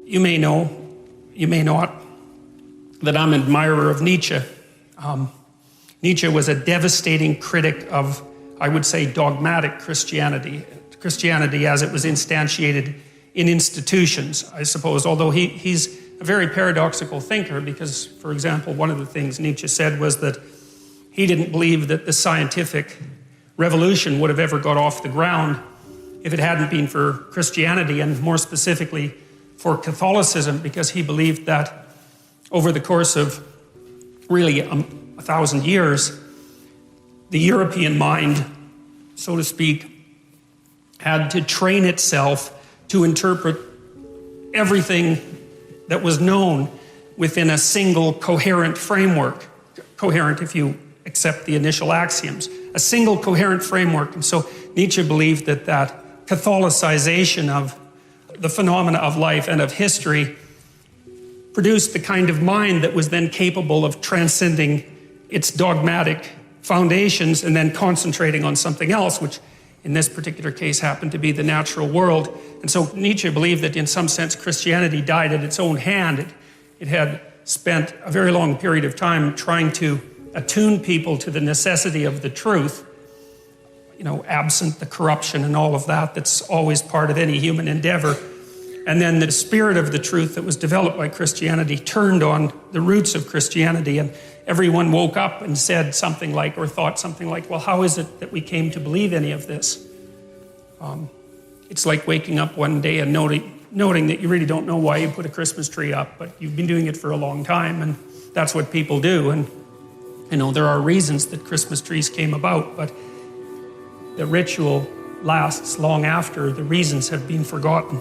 You may know, you may not, that I'm an admirer of Nietzsche. Nietzsche was a devastating critic of, I would say, dogmatic Christianity. Christianity as it was instantiated in institutions, I suppose, although he's a very paradoxical thinker because, for example, one of the things Nietzsche said was that he didn't believe that the scientific revolution would have ever got off the ground if it hadn't been for Christianity, and more specifically for Catholicism, because he believed that over the course of really 1,000 years, the European mind, so to speak, had to train itself to interpret everything that was known within a single coherent framework. Coherent if you accept the initial axioms. A single coherent framework. And so Nietzsche believed that that Catholicization of the phenomena of life and of history produced the kind of mind that was then capable of transcending its dogmatic foundations and then concentrating on something else, which in this particular case happened to be the natural world. And so Nietzsche believed that in some sense Christianity died at its own hand. It had spent a very long period of time trying to attune people to the necessity of the truth, absent the corruption and all of that that's always part of any human endeavor. And then the spirit of the truth that was developed by Christianity turned on the roots of Christianity, and everyone woke up and said something like, or thought something like, well, how is it that we came to believe any of this? It's like waking up one day and noting that you really don't know why you put a Christmas tree up, but you've been doing it for a long time, and that's what people do. And there are reasons that Christmas trees came about, but the ritual lasts long after the reasons have been forgotten.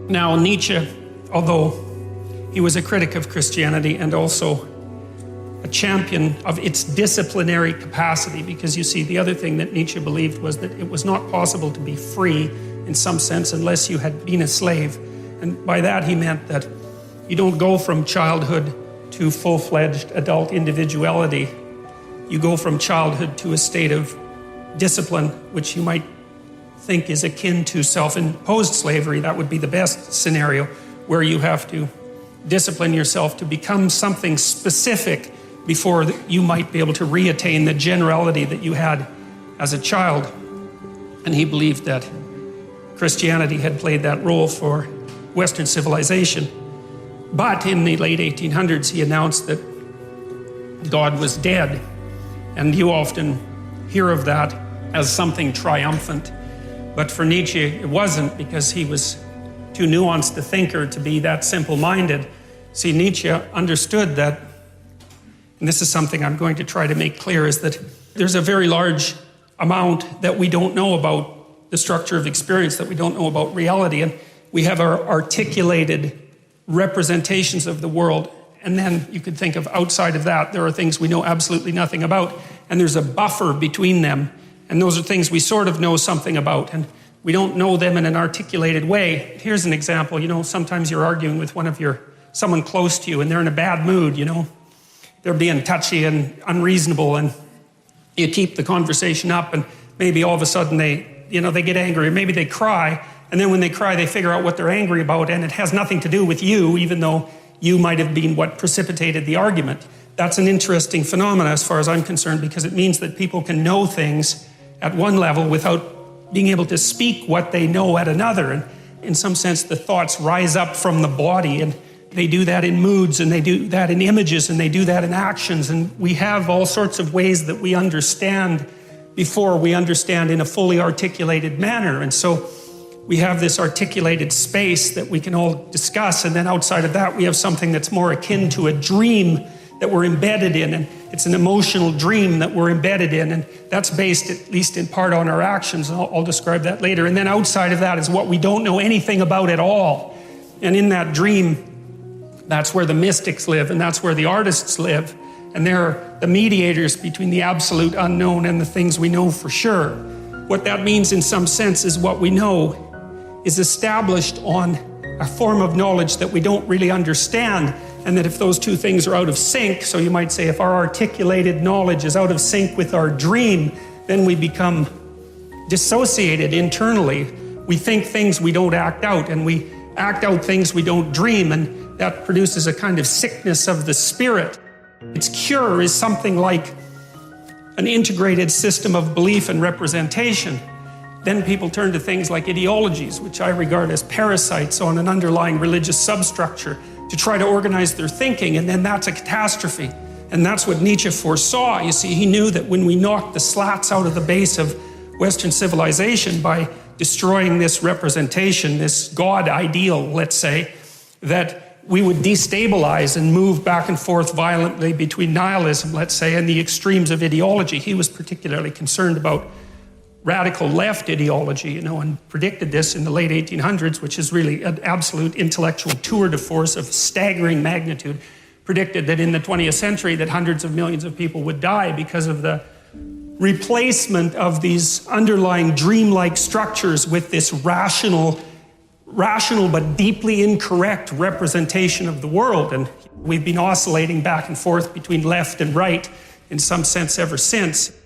Now, Nietzsche, although he was a critic of Christianity and also a champion of its disciplinary capacity, because you see, the other thing that Nietzsche believed was that it was not possible to be free in some sense unless you had been a slave. And by that he meant that you don't go from childhood to full-fledged adult individuality. You go from childhood to a state of discipline, which you might think is akin to self-imposed slavery. That would be the best scenario, where you have to discipline yourself to become something specific before you might be able to reattain the generality that you had as a child. And he believed that Christianity had played that role for Western civilization. But in the late 1800s, he announced that God was dead. And you often hear of that as something triumphant. But for Nietzsche, it wasn't, because he was too nuanced a thinker to be that simple-minded. See, Nietzsche understood that, and this is something I'm going to try to make clear, is that there's a very large amount that we don't know about the structure of experience, that we don't know about reality. And we have our articulated representations of the world. And then you could think of outside of that, there are things we know absolutely nothing about. And there's a buffer between them. And those are things we sort of know something about. And we don't know them in an articulated way. Here's an example. Sometimes you're arguing with someone close to you, and they're in a bad mood, They're being touchy and unreasonable, and you keep the conversation up, and maybe all of a sudden they get angry, or maybe they cry. And then when they cry, they figure out what they're angry about, and it has nothing to do with you, even though you might have been what precipitated the argument. That's an interesting phenomenon as far as I'm concerned, because it means that people can know things at one level without being able to speak what they know at another. And in some sense, the thoughts rise up from the body, and they do that in moods, and they do that in images, and they do that in actions. And we have all sorts of ways that we understand before we understand in a fully articulated manner. And so we have this articulated space that we can all discuss, and then outside of that, we have something that's more akin to a dream that we're embedded in, and it's an emotional dream that we're embedded in, and that's based, at least in part, on our actions, and I'll describe that later. And then outside of that is what we don't know anything about at all. And in that dream, that's where the mystics live, and that's where the artists live, and they're the mediators between the absolute unknown and the things we know for sure. What that means in some sense is what we know is established on a form of knowledge that we don't really understand, and that if those two things are out of sync, so you might say if our articulated knowledge is out of sync with our dream, then we become dissociated internally. We think things we don't act out, and we act out things we don't dream, and that produces a kind of sickness of the spirit. Its cure is something like an integrated system of belief and representation. Then people turn to things like ideologies, which I regard as parasites on an underlying religious substructure, to try to organize their thinking, and then that's a catastrophe. And that's what Nietzsche foresaw. You see, he knew that when we knocked the slats out of the base of Western civilization by destroying this representation, this God ideal, let's say, that we would destabilize and move back and forth violently between nihilism, let's say, and the extremes of ideology. He was particularly concerned about radical left ideology, and predicted this in the late 1800s, which is really an absolute intellectual tour de force of staggering magnitude. Predicted that in the 20th century that hundreds of millions of people would die because of the replacement of these underlying dreamlike structures with this rational but deeply incorrect representation of the world. And we've been oscillating back and forth between left and right in some sense ever since.